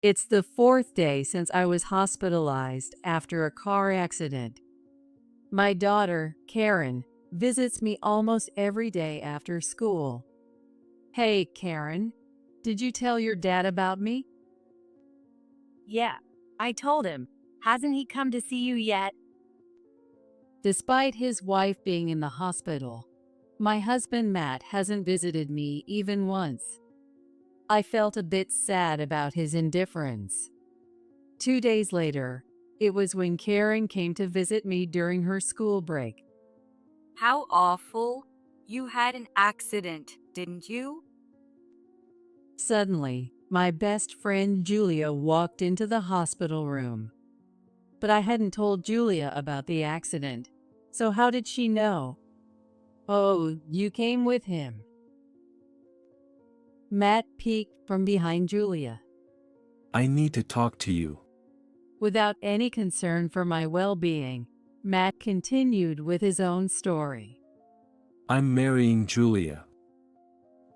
It's the fourth day since I was hospitalized after a car accident. My daughter, Karen, visits me almost every day after school. Hey, Karen, did you tell your dad about me? Yeah, I told him. Hasn't he come to see you yet? Despite his wife being in the hospital, my husband Matt hasn't visited me even once. I felt a bit sad about his indifference. 2 days later, it was when Karen came to visit me during her school break. How awful. You had an accident, didn't you? Suddenly, my best friend Julia walked into the hospital room. But I hadn't told Julia about the accident, so how did she know? Oh, you came with him. Matt peeked from behind Julia. I need to talk to you. Without any concern for my well-being, Matt continued with his own story. I'm marrying Julia.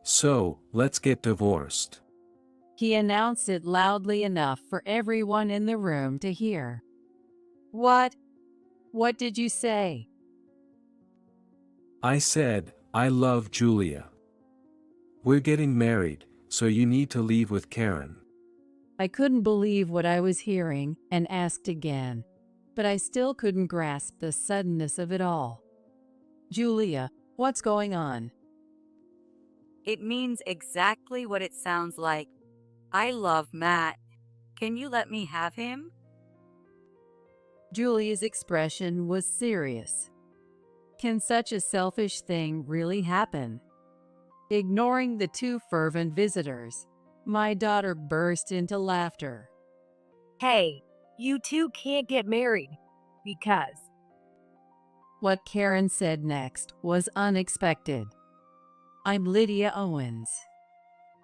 So, let's get divorced. He announced it loudly enough for everyone in the room to hear. What? What did you say? I said, I love Julia. We're getting married, so you need to leave with Karen. I couldn't believe what I was hearing and asked again, but I still couldn't grasp the suddenness of it all. Julia, what's going on? It means exactly what it sounds like. I love Matt. Can you let me have him? Julia's expression was serious. Can such a selfish thing really happen? Ignoring the two fervent visitors, my daughter burst into laughter. Hey, you two can't get married because. What Karen said next was unexpected. I'm Lydia Owens.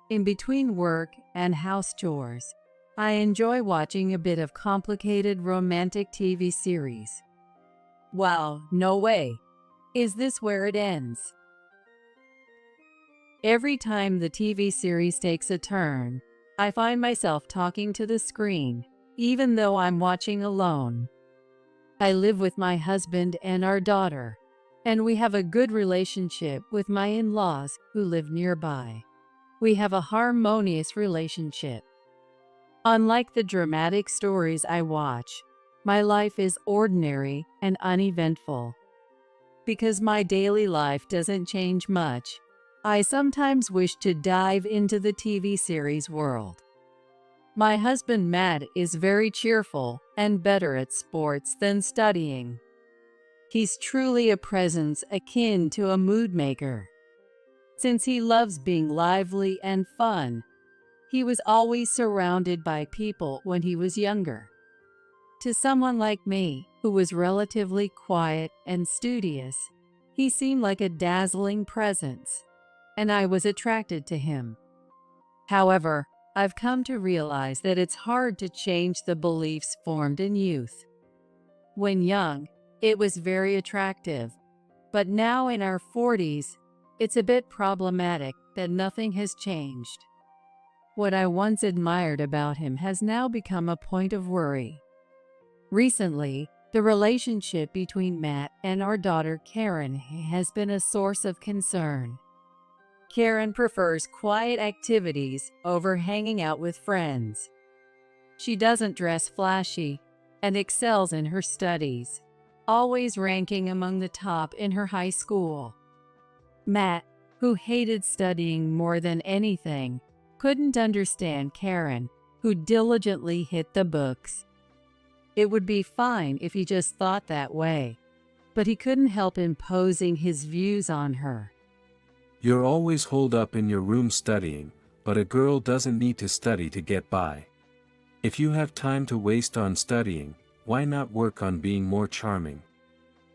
In between work and house chores, I enjoy watching a bit of complicated romantic TV series. Wow, no way. Is this where it ends? Every time the TV series takes a turn, I find myself talking to the screen, even though I'm watching alone. I live with my husband and our daughter, and we have a good relationship with my in-laws who live nearby. We have a harmonious relationship. Unlike the dramatic stories I watch, my life is ordinary and uneventful. Because my daily life doesn't change much, I sometimes wish to dive into the TV series world. My husband Matt is very cheerful and better at sports than studying. He's truly a presence akin to a mood maker. Since he loves being lively and fun, he was always surrounded by people when he was younger. To someone like me, who was relatively quiet and studious, he seemed like a dazzling presence, and I was attracted to him. However, I've come to realize that it's hard to change the beliefs formed in youth. When young, it was very attractive, but now in our 40s, it's a bit problematic that nothing has changed. What I once admired about him has now become a point of worry. Recently, the relationship between Matt and our daughter Karen has been a source of concern. Karen prefers quiet activities over hanging out with friends. She doesn't dress flashy and excels in her studies, always ranking among the top in her high school. Matt, who hated studying more than anything, couldn't understand Karen, who diligently hit the books. It would be fine if he just thought that way, but he couldn't help imposing his views on her. You're always holed up in your room studying, but a girl doesn't need to study to get by. If you have time to waste on studying, why not work on being more charming?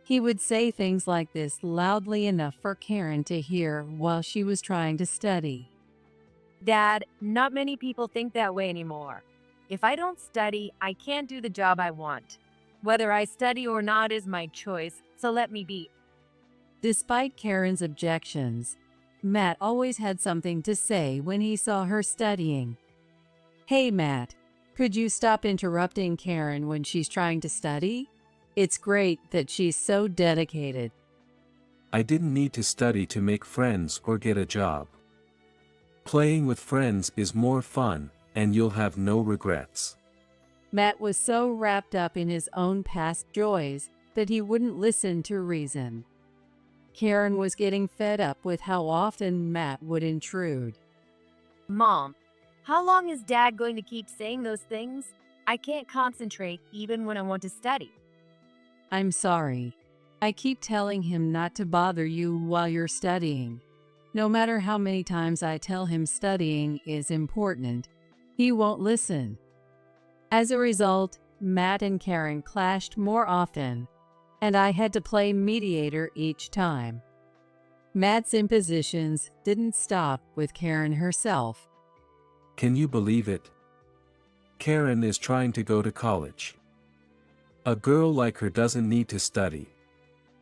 He would say things like this loudly enough for Karen to hear while she was trying to study. Dad, not many people think that way anymore. If I don't study, I can't do the job I want. Whether I study or not is my choice, so let me be. Despite Karen's objections, Matt always had something to say when he saw her studying. Hey Matt, Could you stop interrupting Karen when she's trying to study? It's great that she's so dedicated. I didn't need to study to make friends or get a job. Playing with friends is more fun, and you'll have no regrets. Matt was so wrapped up in his own past joys that he wouldn't listen to reason. Karen was getting fed up with how often Matt would intrude. Mom, how long is Dad going to keep saying those things? I can't concentrate even when I want to study. I'm sorry. I keep telling him not to bother you while you're studying. No matter how many times I tell him studying is important, he won't listen. As a result, Matt and Karen clashed more often, and I had to play mediator each time. Matt's impositions didn't stop with Karen herself. Can you believe it? Karen is trying to go to college. A girl like her doesn't need to study.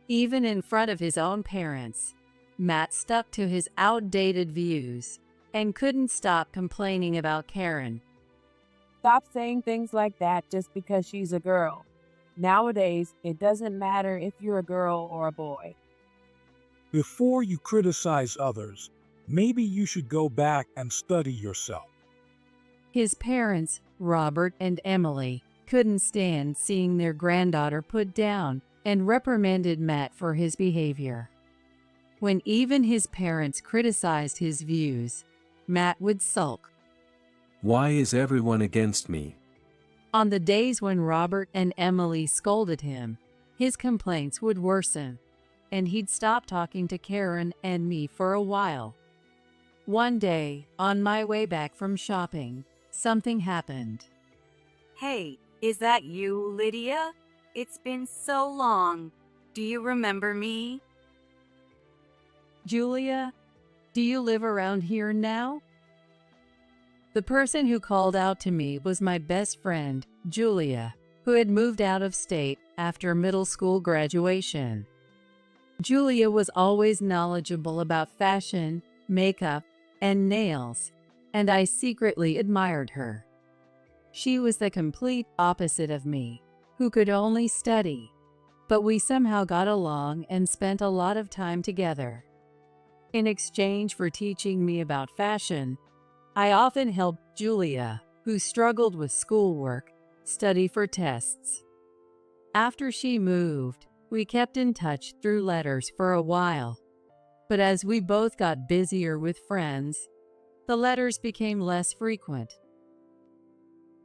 Even in front of his own parents, Matt stuck to his outdated views and couldn't stop complaining about Karen. Stop saying things like that just because she's a girl. Nowadays, it doesn't matter if you're a girl or a boy. Before you criticize others, maybe you should go back and study yourself. His parents, Robert and Emily, couldn't stand seeing their granddaughter put down and reprimanded Matt for his behavior. When even his parents criticized his views, Matt would sulk. Why is everyone against me? On the days when Robert and Emily scolded him, his complaints would worsen, and he'd stop talking to Karen and me for a while. One day, on my way back from shopping, something happened. Hey, is that you, Lydia? It's been so long. Do you remember me? Julia, do you live around here now? The person who called out to me was my best friend, Julia, who had moved out of state after middle school graduation. Julia was always knowledgeable about fashion, makeup, and nails, and I secretly admired her. She was the complete opposite of me, who could only study, but we somehow got along and spent a lot of time together. In exchange for teaching me about fashion, I often helped Julia, who struggled with schoolwork, study for tests. After she moved, we kept in touch through letters for a while, but as we both got busier with friends, the letters became less frequent.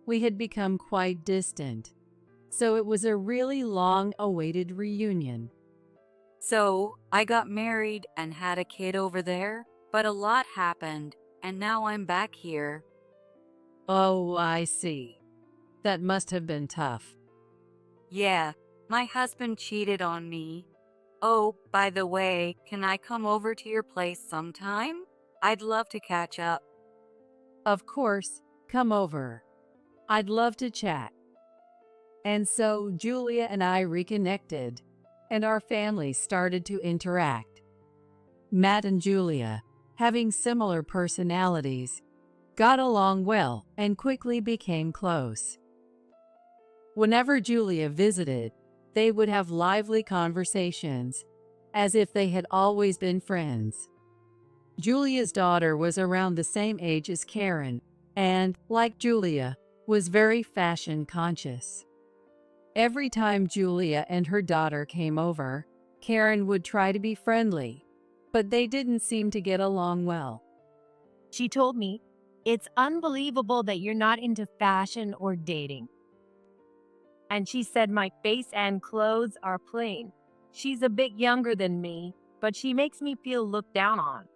We had become quite distant, so it was a really long-awaited reunion. So, I got married and had a kid over there, but a lot happened, and now I'm back here. Oh, I see. That must have been tough. Yeah, my husband cheated on me. Oh, by the way, can I come over to your place sometime? I'd love to catch up. Of course, come over. I'd love to chat. And so Julia and I reconnected, and our families started to interact. Matt and Julia, having similar personalities, got along well and quickly became close. Whenever Julia visited, they would have lively conversations, as if they had always been friends. Julia's daughter was around the same age as Karen, and, like Julia, was very fashion conscious. Every time Julia and her daughter came over, Karen would try to be friendly, but they didn't seem to get along well. She told me, "It's unbelievable that you're not into fashion or dating." And she said my face and clothes are plain. She's a bit younger than me, but she makes me feel looked down on.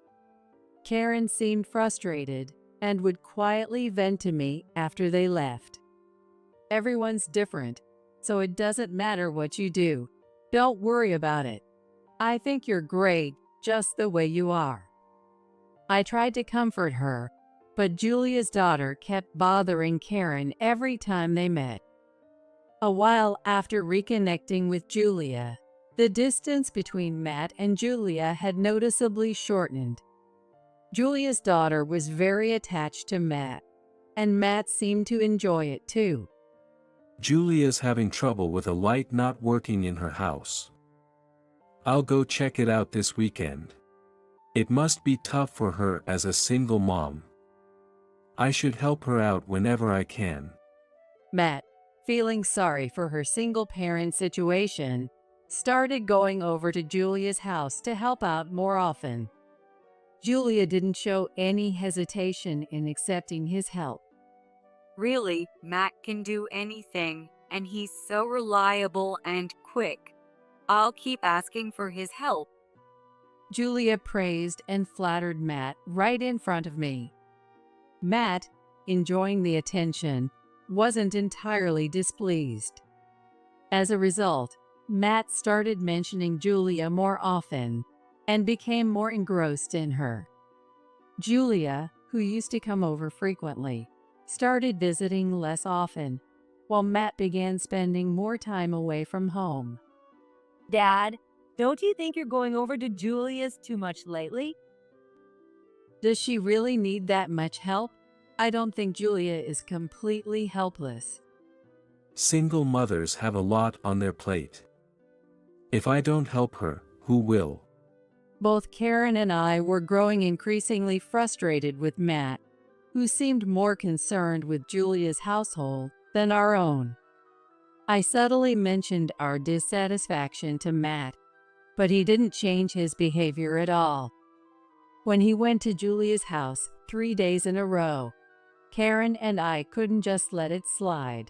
Karen seemed frustrated and would quietly vent to me after they left. Everyone's different, so it doesn't matter what you do. Don't worry about it. I think you're great just the way you are. I tried to comfort her, but Julia's daughter kept bothering Karen every time they met. A while after reconnecting with Julia, the distance between Matt and Julia had noticeably shortened. Julia's daughter was very attached to Matt, and Matt seemed to enjoy it too. Julia's having trouble with a light not working in her house. I'll go check it out this weekend. It must be tough for her as a single mom. I should help her out whenever I can. Matt, feeling sorry for her single-parent situation, started going over to Julia's house to help out more often. Julia didn't show any hesitation in accepting his help. Really, Matt can do anything, and he's so reliable and quick. I'll keep asking for his help. Julia praised and flattered Matt right in front of me. Matt, enjoying the attention, wasn't entirely displeased. As a result, Matt started mentioning Julia more often and became more engrossed in her. Julia, who used to come over frequently, started visiting less often, while Matt began spending more time away from home. Dad, don't you think you're going over to Julia's too much lately? Does she really need that much help? I don't think Julia is completely helpless. Single mothers have a lot on their plate. If I don't help her, who will? Both Karen and I were growing increasingly frustrated with Matt, who seemed more concerned with Julia's household than our own. I subtly mentioned our dissatisfaction to Matt, but he didn't change his behavior at all. When he went to Julia's house 3 days in a row, Karen and I couldn't just let it slide.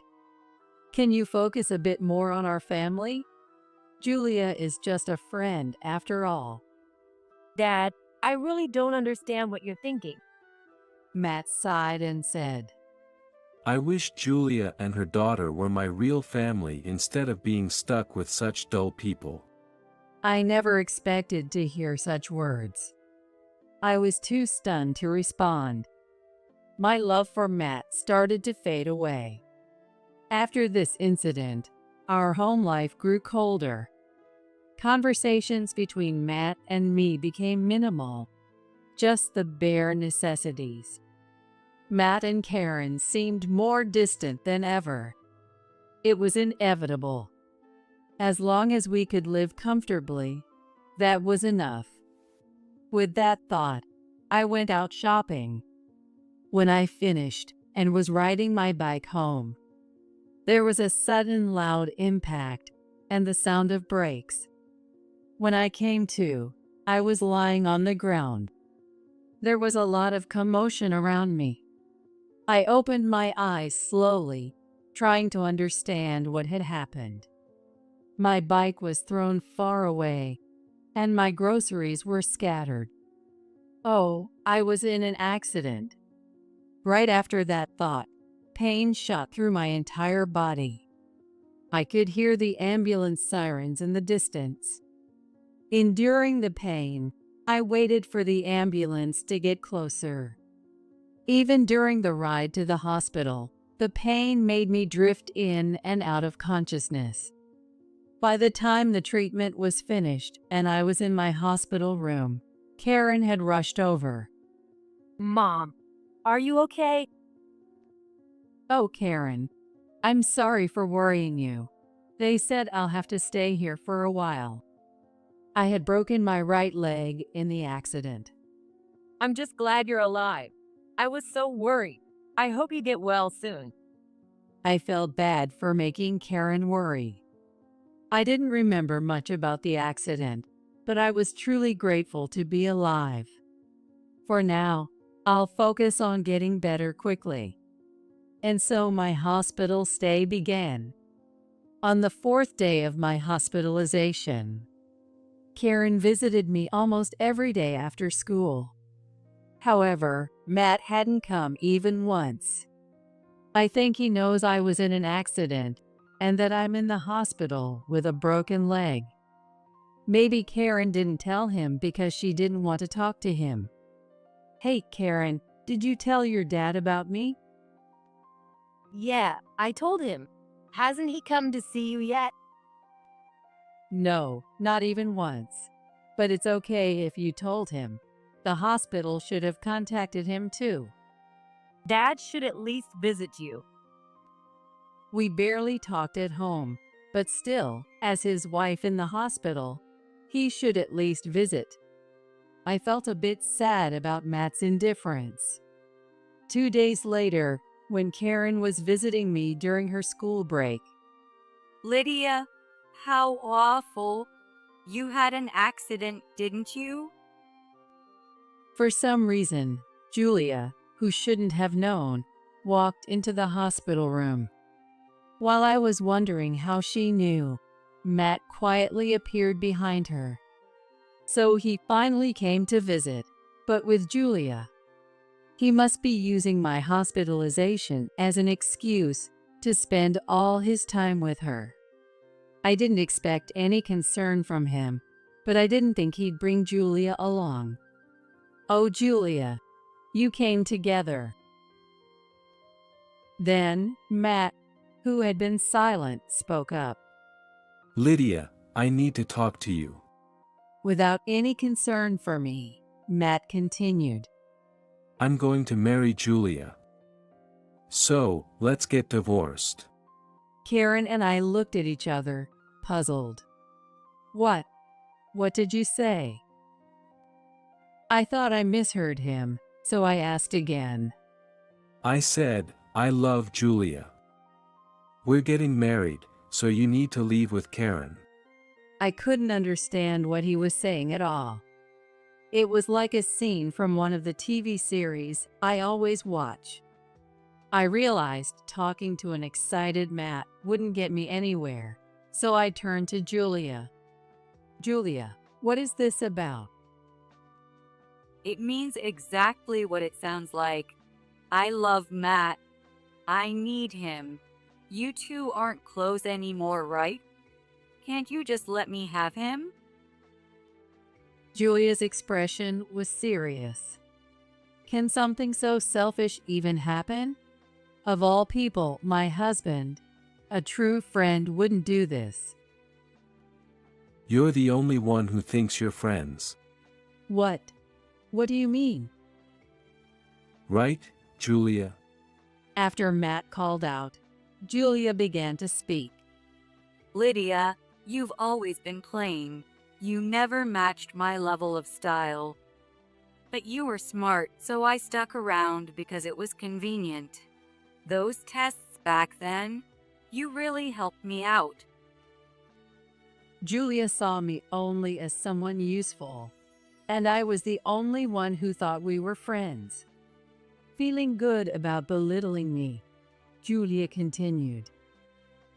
Can you focus a bit more on our family? Julia is just a friend after all. Dad, I really don't understand what you're thinking. Matt sighed and said, I wish Julia and her daughter were my real family instead of being stuck with such dull people. I never expected to hear such words. I was too stunned to respond. My love for Matt started to fade away. After this incident, our home life grew colder. Conversations between Matt and me became minimal, just the bare necessities. Matt and Karen seemed more distant than ever. It was inevitable. As long as we could live comfortably, that was enough. With that thought, I went out shopping. When I finished and was riding my bike home, there was a sudden loud impact and the sound of brakes. When I came to, I was lying on the ground. There was a lot of commotion around me. I opened my eyes slowly, trying to understand what had happened. My bike was thrown far away, and my groceries were scattered. Oh, I was in an accident. Right after that thought, pain shot through my entire body. I could hear the ambulance sirens in the distance. Enduring the pain, I waited for the ambulance to get closer. Even during the ride to the hospital, the pain made me drift in and out of consciousness. By the time the treatment was finished and I was in my hospital room, Karen had rushed over. Mom, are you okay? Oh, Karen, I'm sorry for worrying you. They said I'll have to stay here for a while. I had broken my right leg in the accident. I'm just glad you're alive. I was so worried. I hope you get well soon. I felt bad for making Karen worry. I didn't remember much about the accident, but I was truly grateful to be alive. For now, I'll focus on getting better quickly. And so my hospital stay began. On the 4th day of my hospitalization, Karen visited me almost every day after school. However, Matt hadn't come even once. I think he knows I was in an accident and that I'm in the hospital with a broken leg. Maybe Karen didn't tell him because she didn't want to talk to him. Hey, Karen, did you tell your dad about me? Yeah, I told him. Hasn't he come to see you yet? No, not even once. But it's okay if you told him. The hospital should have contacted him too. Dad should at least visit you. We barely talked at home, but still, as his wife in the hospital, he should at least visit. I felt a bit sad about Matt's indifference. 2 days later, when Karen was visiting me during her school break, Lydia, how awful. You had an accident, didn't you? for some reason, Julia, who shouldn't have known, walked into the hospital room. While I was wondering how she knew, Matt quietly appeared behind her. So he finally came to visit, but with Julia. He must be using my hospitalization as an excuse to spend all his time with her. I didn't expect any concern from him, but I didn't think he'd bring Julia along. Oh, Julia, you came together. Then, Matt, who had been silent, spoke up. Lydia, I need to talk to you. Without any concern for me, Matt continued. I'm going to marry Julia. So, let's get divorced. Karen and I looked at each other, puzzled. What? What did you say? I thought I misheard him, so I asked again. I said, I love Julia. We're getting married, so you need to leave with Karen. I couldn't understand what he was saying at all. It was like a scene from one of the TV series I always watch. I realized talking to an excited Matt wouldn't get me anywhere, so I turned to Julia. Julia, what is this about? It means exactly what it sounds like. I love Matt. I need him. You two aren't close anymore, right? Can't you just let me have him? Julia's expression was serious. Can something so selfish even happen? Of all people, my husband, a true friend, wouldn't do this. You're the only one who thinks you're friends. What? What do you mean? Right, Julia? After Matt called out, Julia began to speak. Lydia, you've always been plain. You never matched my level of style. But you were smart, so I stuck around because it was convenient. Those tests back then, you really helped me out. Julia saw me only as someone useful, and I was the only one who thought we were friends. Feeling good about belittling me, Julia continued.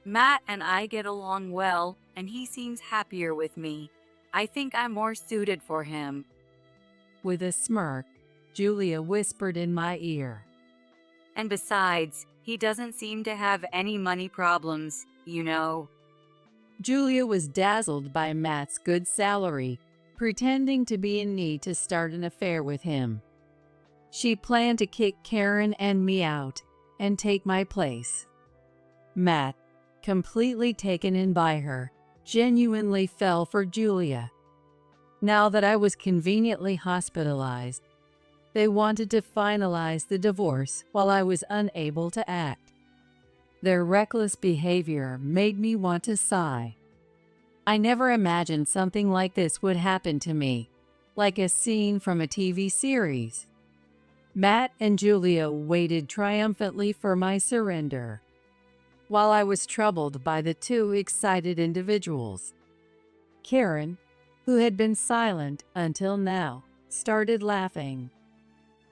Matt and I get along well, and he seems happier with me. I think I'm more suited for him. With a smirk, Julia whispered in my ear. And besides, he doesn't seem to have any money problems, you know. Julia was dazzled by Matt's good salary, pretending to be in need to start an affair with him. She planned to kick Karen and me out and take my place. Matt, completely taken in by her, genuinely fell for Julia. Now that I was conveniently hospitalized, they wanted to finalize the divorce while I was unable to act. Their reckless behavior made me want to sigh. I never imagined something like this would happen to me, like a scene from a TV series. Matt and Julia waited triumphantly for my surrender, while I was troubled by the two excited individuals. Karen, who had been silent until now, started laughing.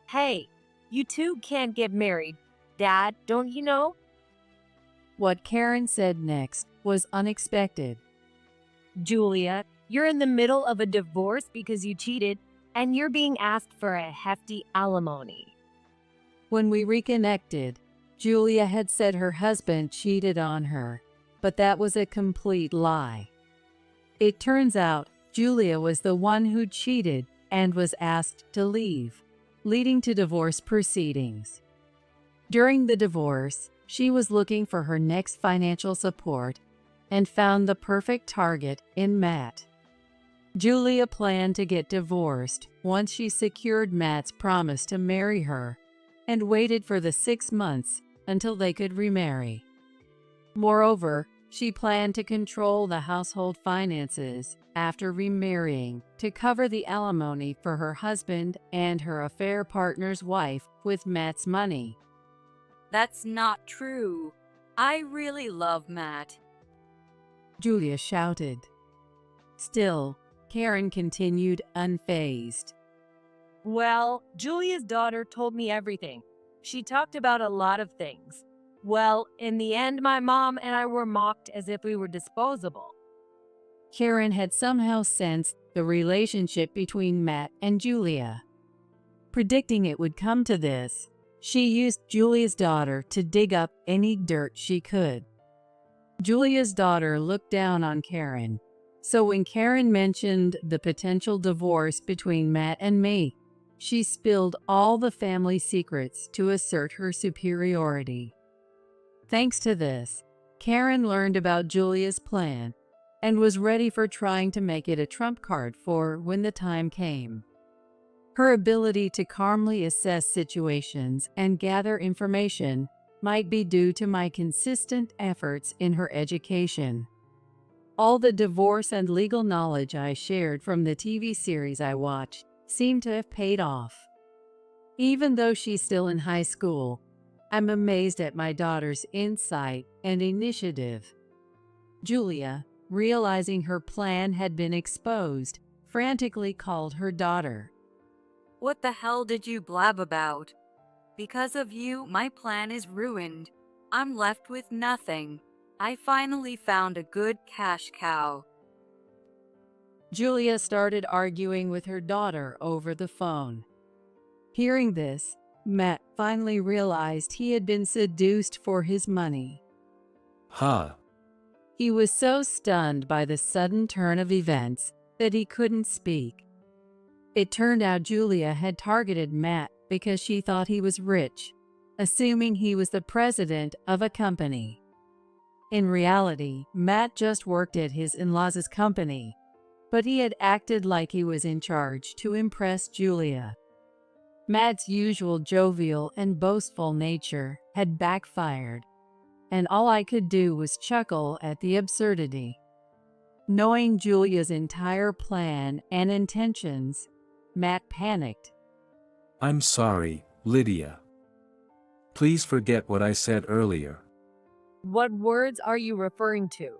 Hey, you two can't get married. Dad, don't you know? What Karen said next was unexpected. Julia, you're in the middle of a divorce because you cheated, and you're being asked for a hefty alimony. When we reconnected, Julia had said her husband cheated on her, but that was a complete lie. It turns out Julia was the one who cheated and was asked to leave, leading to divorce proceedings. During the divorce, she was looking for her next financial support and found the perfect target in Matt. Julia planned to get divorced once she secured Matt's promise to marry her and waited for the 6 months until they could remarry. Moreover, she planned to control the household finances after remarrying to cover the alimony for her husband and her affair partner's wife with Matt's money. That's not true. I really love Matt. Julia shouted. Still, Karen continued unfazed. Well, Julia's daughter told me everything. She talked about a lot of things. Well, in the end, my mom and I were mocked as if we were disposable. Karen had somehow sensed the relationship between Matt and Julia. Predicting it would come to this, she used Julia's daughter to dig up any dirt she could. Julia's daughter looked down on Karen, so when Karen mentioned the potential divorce between Matt and me, she spilled all the family secrets to assert her superiority. Thanks to this, Karen learned about Julia's plan and was ready for trying to make it a trump card for when the time came. Her ability to calmly assess situations and gather information might be due to my consistent efforts in her education. All the divorce and legal knowledge I shared from the TV series I watched seemed to have paid off. Even though she's still in high school, I'm amazed at my daughter's insight and initiative. Julia, realizing her plan had been exposed, frantically called her daughter. What the hell did you blab about? Because of you, my plan is ruined. I'm left with nothing. I finally found a good cash cow. Julia started arguing with her daughter over the phone. Hearing this, Matt finally realized he had been seduced for his money. Ha! He was so stunned by the sudden turn of events that he couldn't speak. It turned out Julia had targeted Matt because she thought he was rich, assuming he was the president of a company. In reality, Matt just worked at his in-laws' company, but he had acted like he was in charge to impress Julia. Matt's usual jovial and boastful nature had backfired, and all I could do was chuckle at the absurdity. Knowing Julia's entire plan and intentions, Matt panicked. I'm sorry, Lydia. Please forget what I said earlier. What words are you referring to?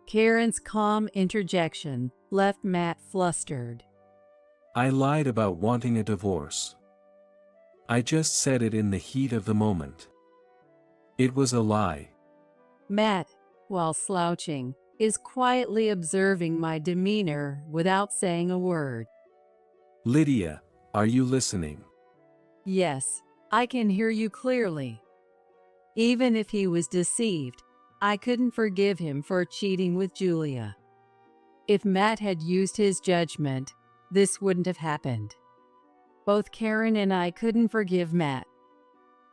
Karen's calm interjection left Matt flustered. I lied about wanting a divorce. I just said it in the heat of the moment. It was a lie. Matt, while slouching, is quietly observing my demeanor without saying a word. Lydia, are you listening? Yes, I can hear you clearly. Even if he was deceived, I couldn't forgive him for cheating with Julia. If Matt had used his judgment, this wouldn't have happened. Both Karen and I couldn't forgive Matt.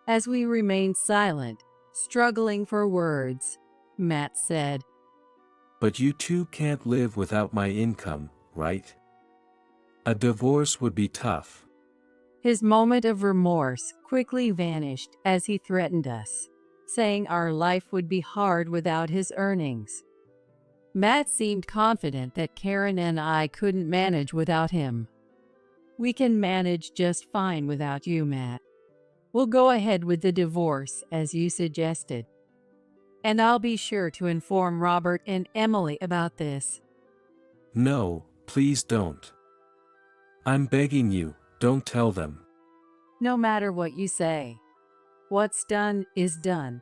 As we remained silent, struggling for words, Matt said, But you two can't live without my income, right? A divorce would be tough. His moment of remorse quickly vanished as he threatened us, saying our life would be hard without his earnings. Matt seemed confident that Karen and I couldn't manage without him. We can manage just fine without you, Matt. We'll go ahead with the divorce as you suggested. And I'll be sure to inform Robert and Emily about this. No, please don't. I'm begging you, don't tell them. No matter what you say. What's done is done.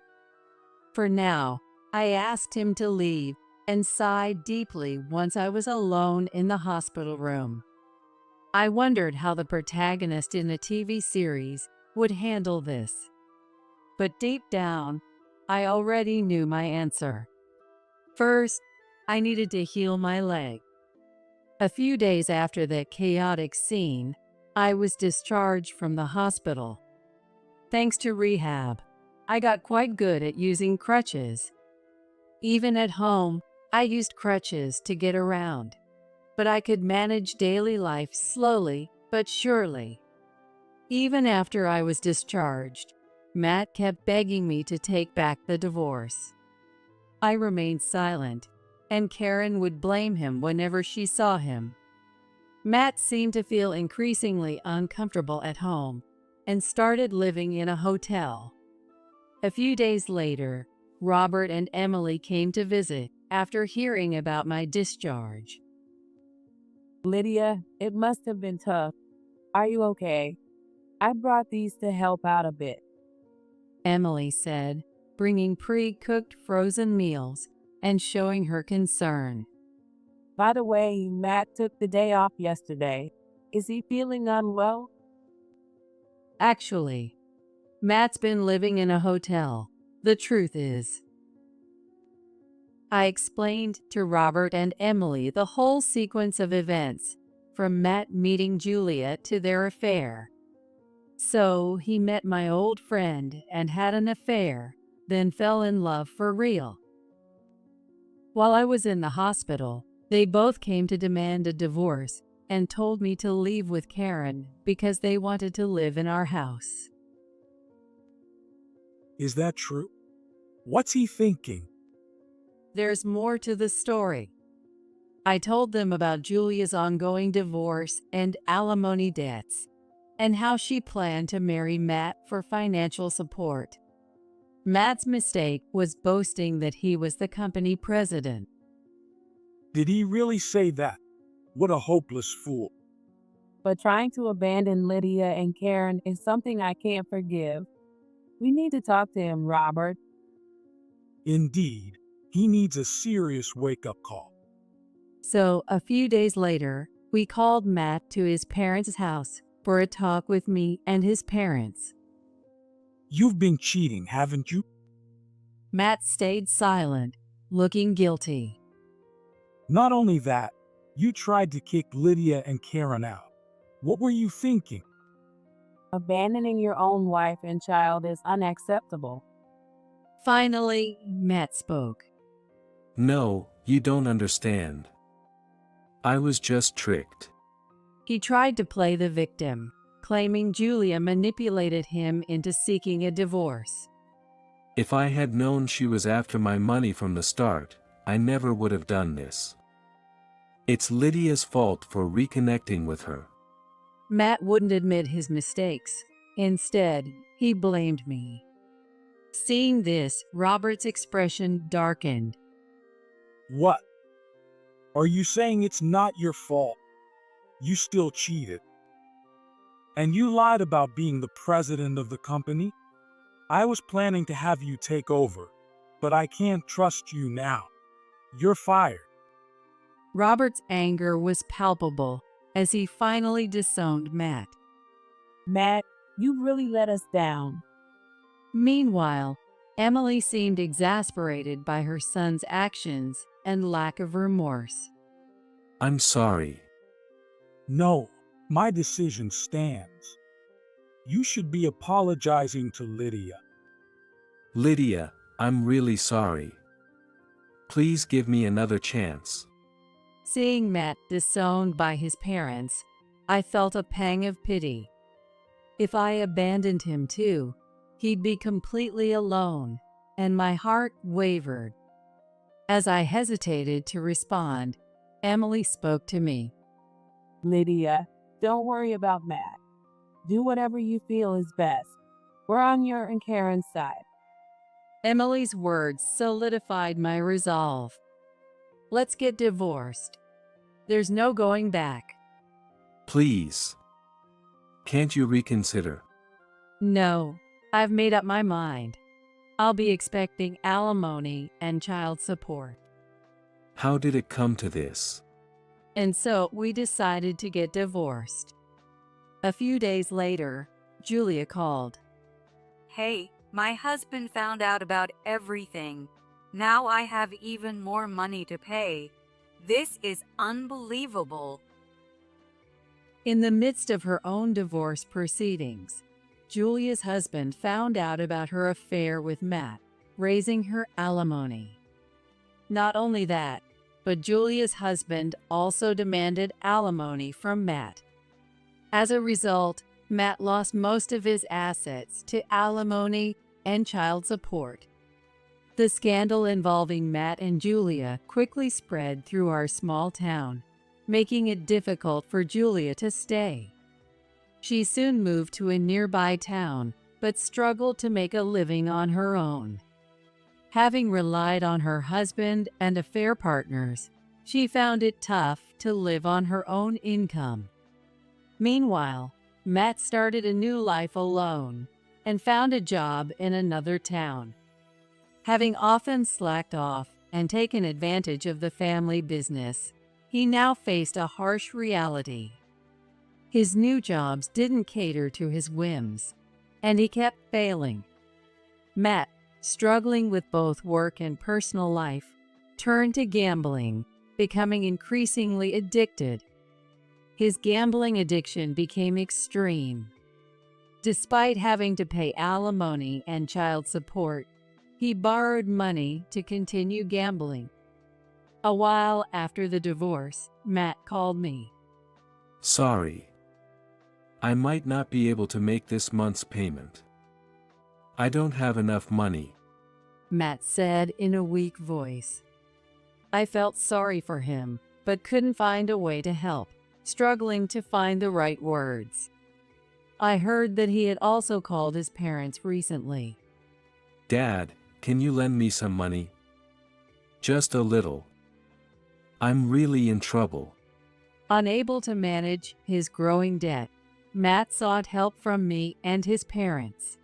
For now, I asked him to leave and sighed deeply once I was alone in the hospital room. I wondered how the protagonist in the TV series would handle this. But deep down, I already knew my answer. First, I needed to heal my leg. A few days after that chaotic scene, I was discharged from the hospital. Thanks to rehab, I got quite good at using crutches. Even at home, I used crutches to get around, but I could manage daily life slowly but surely. Even after I was discharged, Matt kept begging me to take back the divorce. I remained silent, and Karen would blame him whenever she saw him. Matt seemed to feel increasingly uncomfortable at home and started living in a hotel. A few days later, Robert and Emily came to visit after hearing about my discharge. Lydia, it must have been tough. Are you okay? I brought these to help out a bit. Emily said, bringing pre-cooked frozen meals and showing her concern. By the way, Matt took the day off yesterday. Is he feeling unwell? Actually, Matt's been living in a hotel. The truth is, I explained to Robert and Emily the whole sequence of events, from Matt meeting Julia to their affair. So he met my old friend and had an affair, then fell in love for real. While I was in the hospital, they both came to demand a divorce and told me to leave with Karen because they wanted to live in our house. Is that true? What's he thinking? There's more to the story. I told them about Julia's ongoing divorce and alimony debts, and how she planned to marry Matt for financial support. Matt's mistake was boasting that he was the company president. Did he really say that? What a hopeless fool. But trying to abandon Lydia and Karen is something I can't forgive. We need to talk to him, Robert. Indeed, he needs a serious wake-up call. So, a few days later, we called Matt to his parents' house for a talk with me and his parents. You've been cheating, haven't you? Matt stayed silent, looking guilty. Not only that, you tried to kick Lydia and Karen out. What were you thinking? Abandoning your own wife and child is unacceptable. Finally, Matt spoke. No, you don't understand. I was just tricked. He tried to play the victim, claiming Julia manipulated him into seeking a divorce. If I had known she was after my money from the start, I never would have done this. It's Lydia's fault for reconnecting with her. Matt wouldn't admit his mistakes. Instead, he blamed me. Seeing this, Robert's expression darkened. What? Are you saying it's not your fault? You still cheated. And you lied about being the president of the company? I was planning to have you take over, but I can't trust you now. You're fired. Robert's anger was palpable as he finally disowned Matt. Matt, you really let us down. Meanwhile, Emily seemed exasperated by her son's actions and lack of remorse. I'm sorry. No, my decision stands. You should be apologizing to Lydia. Lydia, I'm really sorry. Please give me another chance. Seeing Matt disowned by his parents, I felt a pang of pity. If I abandoned him too, he'd be completely alone, and my heart wavered. As I hesitated to respond, Emily spoke to me. Lydia, don't worry about Matt. Do whatever you feel is best. We're on your and Karen's side. Emily's words solidified my resolve. Let's get divorced. There's no going back. Please. Can't you reconsider? No, I've made up my mind. I'll be expecting alimony and child support. How did it come to this? And so we decided to get divorced. A few days later, Julia called. Hey, my husband found out about everything. Now I have even more money to pay. This is unbelievable. In the midst of her own divorce proceedings, Julia's husband found out about her affair with Matt, raising her alimony. Not only that, but Julia's husband also demanded alimony from Matt. As a result, Matt lost most of his assets to alimony and child support. The scandal involving Matt and Julia quickly spread through our small town, making it difficult for Julia to stay. She soon moved to a nearby town, but struggled to make a living on her own. Having relied on her husband and affair partners, she found it tough to live on her own income. Meanwhile, Matt started a new life alone and found a job in another town. Having often slacked off and taken advantage of the family business, he now faced a harsh reality. His new jobs didn't cater to his whims, and he kept failing. Matt, struggling with both work and personal life, turned to gambling, becoming increasingly addicted. His gambling addiction became extreme. Despite having to pay alimony and child support, he borrowed money to continue gambling. A while after the divorce, Matt called me. Sorry. I might not be able to make this month's payment. I don't have enough money, Matt said in a weak voice. I felt sorry for him, but couldn't find a way to help, struggling to find the right words. I heard that he had also called his parents recently. Dad, can you lend me some money? Just a little. I'm really in trouble. Unable to manage his growing debt, Matt sought help from me and his parents.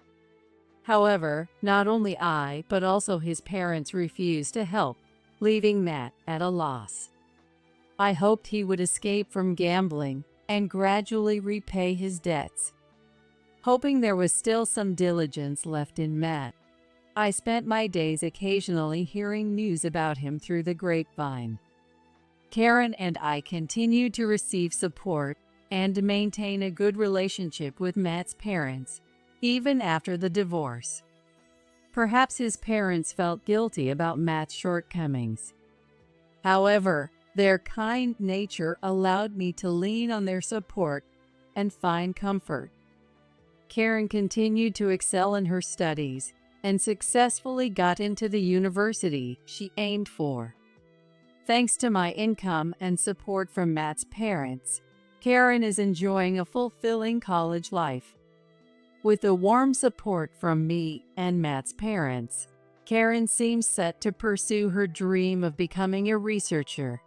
However, not only I, but also his parents refused to help, leaving Matt at a loss. I hoped he would escape from gambling and gradually repay his debts. Hoping there was still some diligence left in Matt, I spent my days occasionally hearing news about him through the grapevine. Karen and I continued to receive support and to maintain a good relationship with Matt's parents, even after the divorce. Perhaps his parents felt guilty about Matt's shortcomings. However, their kind nature allowed me to lean on their support and find comfort. Karen continued to excel in her studies and successfully got into the university she aimed for. Thanks to my income and support from Matt's parents, Karen is enjoying a fulfilling college life. With the warm support from me and Matt's parents, Karen seems set to pursue her dream of becoming a researcher